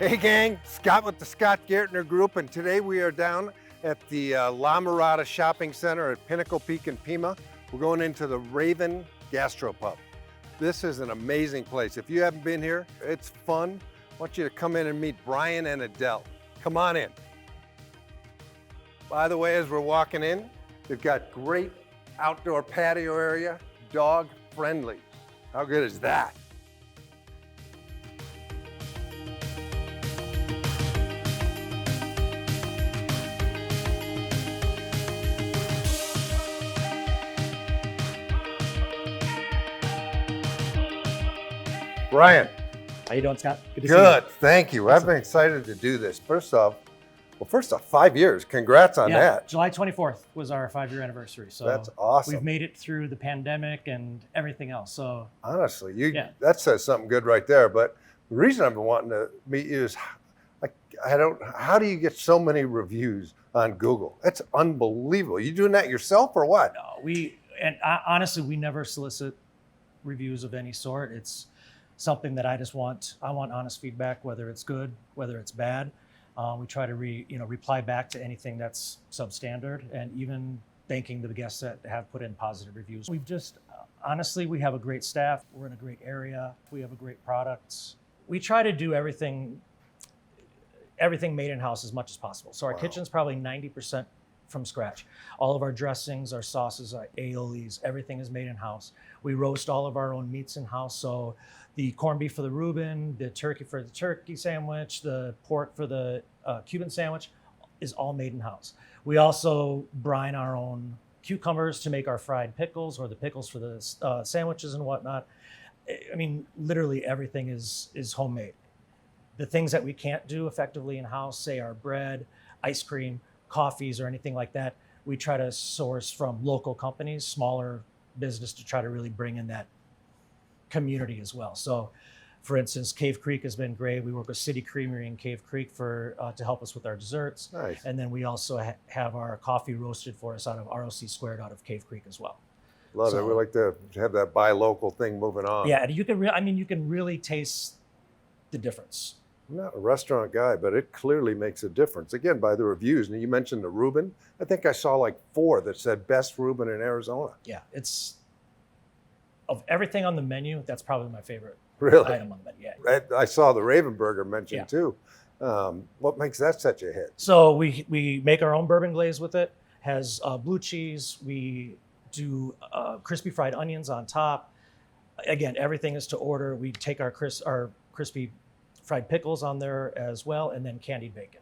Hey gang, Scott with the Scott Gaertner Group, and today we are down at the Mirada Shopping Center at Pinnacle Peak in Pima. We're going into the Raven Gastropub. This is an amazing place. If you haven't been here, it's fun. I want you to come in and meet Brian and Adele. Come on in. By the way, as we're walking in, they've got great outdoor patio area, dog friendly. How good is that? Brian. How you doing, Scott? Good to see Good, thank you. I've been excited to do this. First off, 5 years. Congrats on that. July 24th was our 5-year anniversry. So that's awesome. We've made it through the pandemic and everything else. So honestly, that says something good right there. But the reason I've been wanting to meet you is, how do you get so many reviews on Google? That's unbelievable. You doing that yourself or what? No, honestly, we never solicit reviews of any sort. It's something that I want honest feedback, whether it's good, whether it's bad. We try to reply back to anything that's substandard, and even thanking the guests that have put in positive reviews. We've just, honestly, we have a great staff. We're in a great area. We have a great products. We try to do everything made in-house as much as possible. So our kitchen's probably 90% from scratch. All of our dressings, our sauces, our aiolis, everything is made in-house. We roast all of our own meats in-house. So the corned beef for the Reuben, the turkey for the turkey sandwich, the pork for the Cuban sandwich is all made in-house. We also brine our own cucumbers to make our fried pickles, or the pickles for the sandwiches and whatnot. I mean, literally everything is homemade. The things that we can't do effectively in-house, say our bread, ice cream, coffees, or anything like that, we try to source from local companies, smaller business, to try to really bring in that community as well. So, for instance, Cave Creek has been great. We work with City Creamery in Cave Creek to help us with our desserts. Nice. And then we also have our coffee roasted for us out of ROC Squared out of Cave Creek as well. Love it. We like to have that buy local thing moving on. Yeah, and you can really taste the difference. I'm not a restaurant guy, but it clearly makes a difference. Again, by the reviews. And you mentioned the Reuben. I think I saw like 4 that said best Reuben in Arizona. Yeah, it's, of everything on the menu, that's probably my favorite item on the menu. Yeah. I saw the Raven Burger mentioned too. What makes that such a hit? So we make our own bourbon glaze with it. Has blue cheese. We do crispy fried onions on top. Again, everything is to order. We take our crispy fried pickles on there as well, and then candied bacon.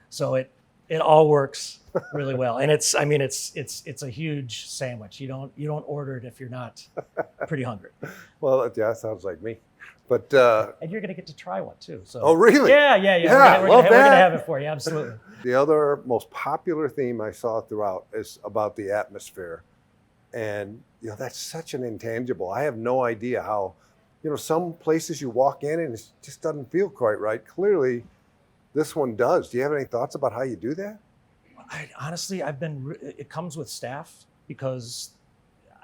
So it all works really well. And it's a huge sandwich. You don't order it if you're not pretty hungry. Well, that sounds like me. But and you're gonna get to try one too. So oh really? Yeah. We're gonna have it for you. Absolutely. The other most popular theme I saw throughout is about the atmosphere, and that's such an intangible. I have no idea how. Some places you walk in and it just doesn't feel quite right. Clearly, this one does. Do you have any thoughts about how you do that? Honestly, it comes with staff, because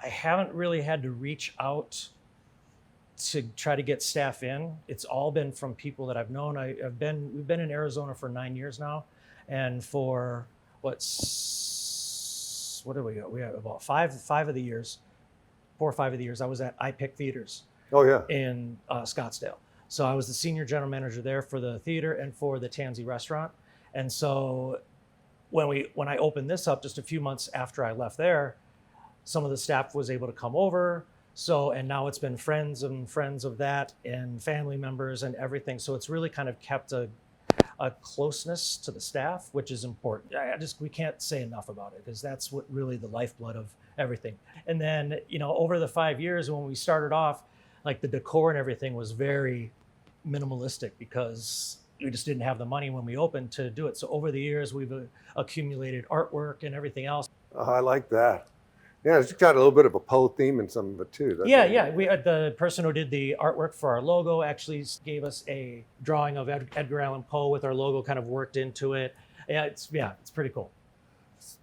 I haven't really had to reach out to try to get staff in. It's all been from people that I've known. We've been in Arizona for 9 years now, and for what do we got? We have about 4 or 5 of the years I was at iPick Theaters. Oh yeah. In Scottsdale. So I was the senior general manager there for the theater and for the Tansy restaurant. And so when I opened this up just a few months after I left there, some of the staff was able to come over. And now it's been friends of that and family members and everything. So it's really kind of kept a closeness to the staff, which is important. We can't say enough about it, because that's what really the lifeblood of everything. And then, over the 5 years when we started off, like the decor and everything was very minimalistic, because we just didn't have the money when we opened to do it. So over the years, we've accumulated artwork and everything else. Oh, I like that. Yeah, it's got a little bit of a Poe theme in some of it too. Yeah. We the person who did the artwork for our logo actually gave us a drawing of Edgar Allan Poe with our logo kind of worked into it. Yeah, it's pretty cool.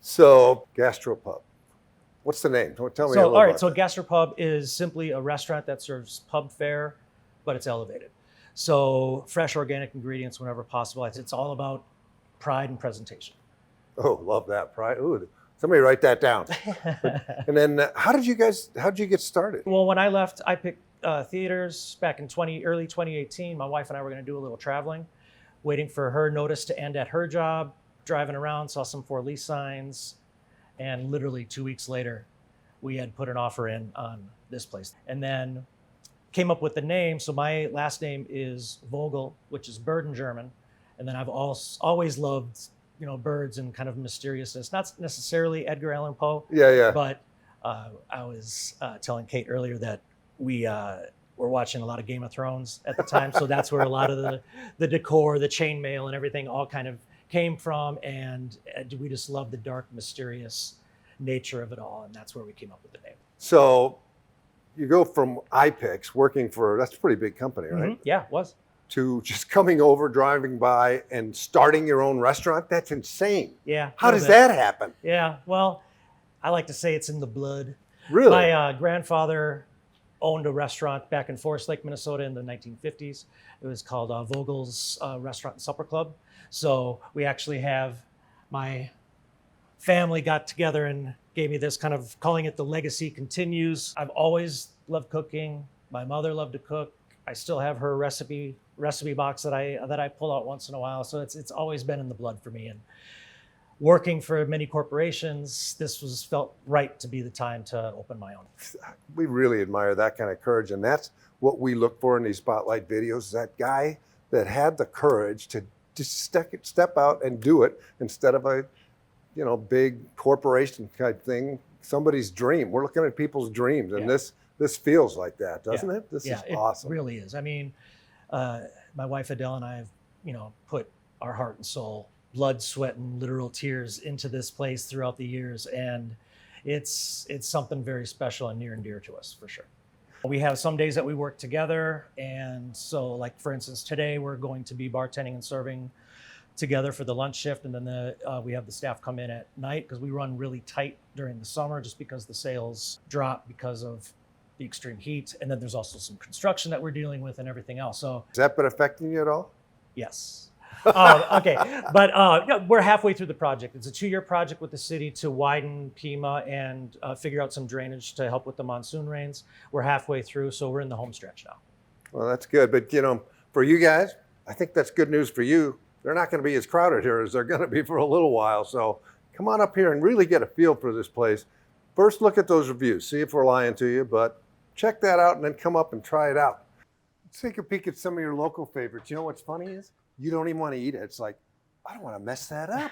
So, Gastropub. What's the name? Tell me a little So Gastropub is simply a restaurant that serves pub fare, but it's elevated. So fresh organic ingredients whenever possible. It's all about pride and presentation. Oh, love that. Pride. Ooh, somebody write that down. And then how did you get started? Well, when I left, I picked theaters back in early 2018. My wife and I were going to do a little traveling, waiting for her notice to end at her job, driving around, saw some for lease signs, and literally 2 weeks later, we had put an offer in on this place. And then came up with the name. So my last name is Vogel, which is bird in German. And then I've always loved, birds and kind of mysteriousness. Not necessarily Edgar Allan Poe. Yeah. But I was telling Kate earlier that we were watching a lot of Game of Thrones at the time. So that's where a lot of the decor, the chainmail and everything all kind of came from. And we just love the dark, mysterious nature of it all. And that's where we came up with the name. So you go from iPix, working for, that's a pretty big company, right? Mm-hmm. Yeah, it was. To just coming over, driving by, and starting your own restaurant? That's insane. Yeah. How does that happen? Yeah, well, I like to say it's in the blood. Really? My grandfather owned a restaurant back in Forest Lake, Minnesota in the 1950s. It was called Vogel's Restaurant and Supper Club. So we actually have, my family got together and gave me this kind of, calling it the legacy continues. I've always loved cooking. My mother loved to cook. I still have her recipe box that I pull out once in a while. So it's always been in the blood for me. And working for many corporations, this felt right to be the time to open my own. We really admire that kind of courage, and that's what we look for in these spotlight videos. That guy that had the courage to just step out and do it instead of a big corporation type thing. Somebody's dream. We're looking at people's dreams, and this feels like that, doesn't it? This is awesome. It really is. I mean, my wife Adele and I have, put our heart and soul, blood, sweat, and literal tears into this place throughout the years, and it's something very special and near and dear to us for sure. We have some days that we work together, and so, like for instance, today we're going to be bartending and serving together for the lunch shift, and then we have the staff come in at night because we run really tight during the summer just because the sales drop because of the extreme heat, and then there's also some construction that we're dealing with and everything else. So has that been affecting you at all? Yes. Okay, but we're halfway through the project. It's a 2-year project with the city to widen Pima and figure out some drainage to help with the monsoon rains. We're halfway through, so we're in the home stretch now. Well, that's good. But for you guys, I think that's good news for you. They're not going to be as crowded here as they're going to be for a little while. So come on up here and really get a feel for this place. First, look at those reviews. See if we're lying to you, but check that out and then come up and try it out. Let's take a peek at some of your local favorites. You know what's funny is you don't even want to eat it. It's like, I don't want to mess that up.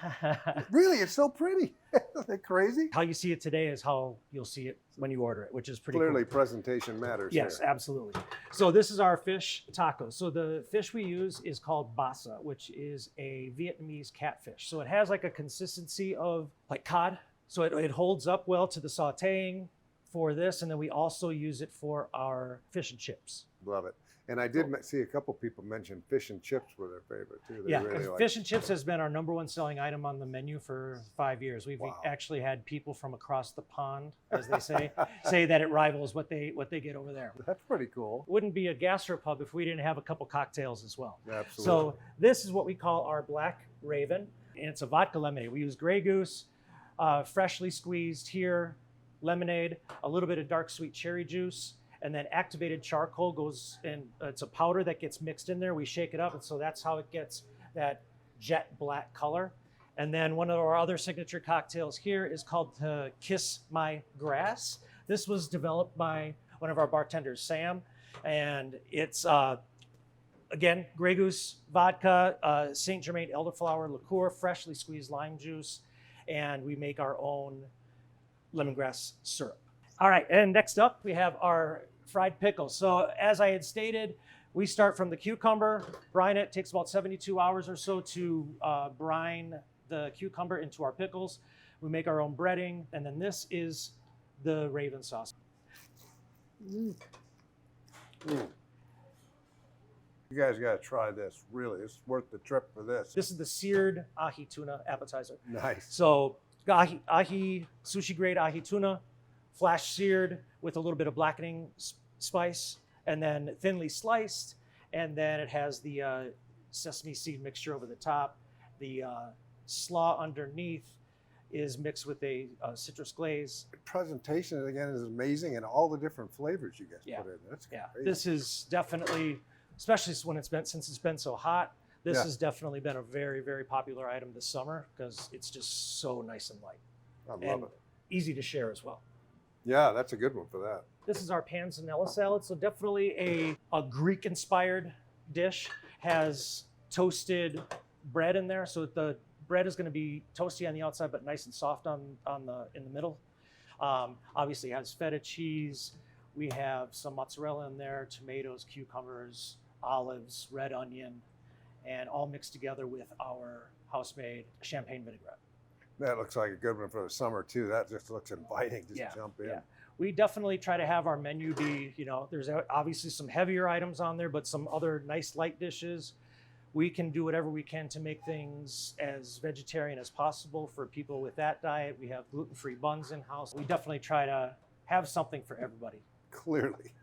Really, it's so pretty. Isn't that crazy? How you see it today is how you'll see it when you order it, which is pretty Clearly, cool. presentation matters. Yes, here. absolutely. So this is our fish tacos. So the fish we use is called basa, which is a Vietnamese catfish. So it has like a consistency of like cod. So it holds up well to the sauteing for this. And then we also use it for our fish and chips. Love it. And I did see a couple people mention fish and chips were their favorite too. They really fish and chips has been our #1 selling item on the menu for 5 years. We've actually had people from across the pond, as they say that it rivals what they get over there. That's pretty cool. Wouldn't be a gastropub if we didn't have a couple cocktails as well. Absolutely. So this is what we call our Black Raven, and it's a vodka lemonade. We use Grey Goose, freshly squeezed here, lemonade, a little bit of dark sweet cherry juice, and then activated charcoal goes in. It's a powder that gets mixed in there. We shake it up, and so that's how it gets that jet black color. And then one of our other signature cocktails here is called Kiss My Grass. This was developed by one of our bartenders, Sam, and it's again Grey Goose vodka, Saint Germain elderflower liqueur, freshly squeezed lime juice, and we make our own lemongrass syrup. All right, and next up we have our fried pickles. So as I had stated, we start from the cucumber, brine it. Takes about 72 hours or so to brine the cucumber into our pickles. We make our own breading, and then this is the Raven sauce. You guys got to try this. Really, it's worth the trip for this. This is the seared ahi tuna appetizer. Nice. So ahi sushi grade ahi tuna, flash seared with a little bit of blackening spice, and then thinly sliced. And then it has the sesame seed mixture over the top. The slaw underneath is mixed with a citrus glaze. The presentation again is amazing, and all the different flavors you guys put in. That's Yeah, crazy. this is definitely, especially since it's been so hot, this has definitely been a very, very popular item this summer because it's just so nice and light. I love and it. Easy to share as well. Yeah, that's a good one for that. This is our panzanella salad, so definitely a Greek-inspired dish. Has toasted bread in there, so the bread is going to be toasty on the outside, but nice and soft in the middle. Obviously, it has feta cheese. We have some mozzarella in there, tomatoes, cucumbers, olives, red onion, and all mixed together with our house-made champagne vinaigrette. That looks like a good one for the summer too. That just looks inviting. Just jump in. Yeah. We definitely try to have our menu be, there's obviously some heavier items on there, but some other nice light dishes. We can do whatever we can to make things as vegetarian as possible for people with that diet. We have gluten-free buns in-house. We definitely try to have something for everybody. Clearly.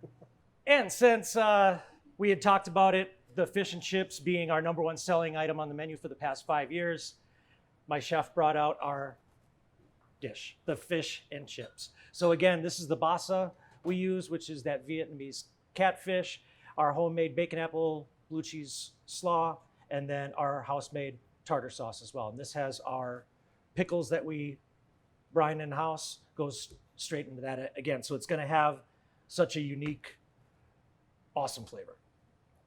And since we had talked about it, the fish and chips being our number one selling item on the menu for the past 5 years, my chef brought out our dish, the fish and chips. So again, this is the basa we use, which is that Vietnamese catfish, our homemade bacon apple blue cheese slaw, and then our house-made tartar sauce as well. And this has our pickles that we brine in-house, goes straight into that again. So it's gonna have such a unique, awesome flavor.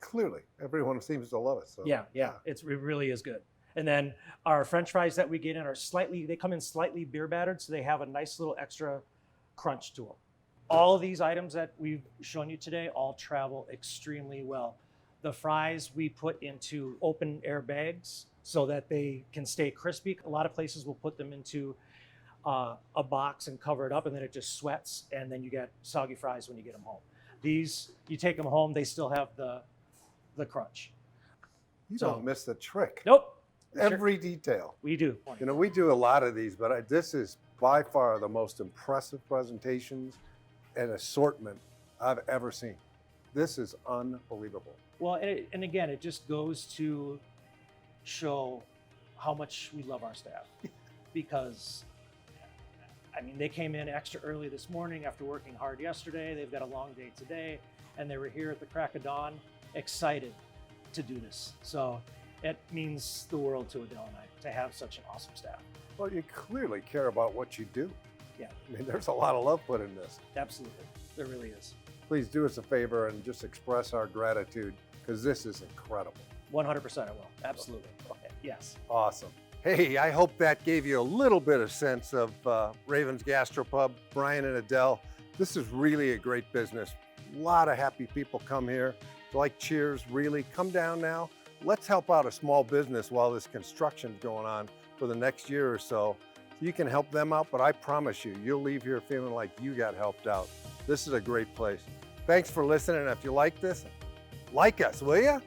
Clearly, everyone seems to love it. So Yeah, it really is good. And then our French fries that we get in they come in slightly beer battered, so they have a nice little extra crunch to them. All of these items that we've shown you today all travel extremely well. The fries we put into open air bags so that they can stay crispy. A lot of places will put them into a box and cover it up, and then it just sweats, and then you get soggy fries when you get them home. These, you take them home, they still have the crunch. You don't miss the trick. Nope. Every detail. We do. We do a lot of these, but this is by far the most impressive presentations and assortment I've ever seen. This is unbelievable. Well, and again, it just goes to show how much we love our staff because, they came in extra early this morning after working hard yesterday. They've got a long day today, and they were here at the crack of dawn, excited to do this. So it means the world to Adele and I to have such an awesome staff. Well, you clearly care about what you do. Yeah. There's a lot of love put in this. Absolutely. There really is. Please do us a favor and just express our gratitude because this is incredible. 100% I will. Absolutely. Okay. Yes. Awesome. Hey, I hope that gave you a little bit of sense of Raven's Gastropub, Brian and Adele. This is really a great business. A lot of happy people come here. Like Cheers, really, come down now. Let's help out a small business while this construction's going on for the next year or so. You can help them out, but I promise you, you'll leave here feeling like you got helped out. This is a great place. Thanks for listening. If you like this, like us, will you?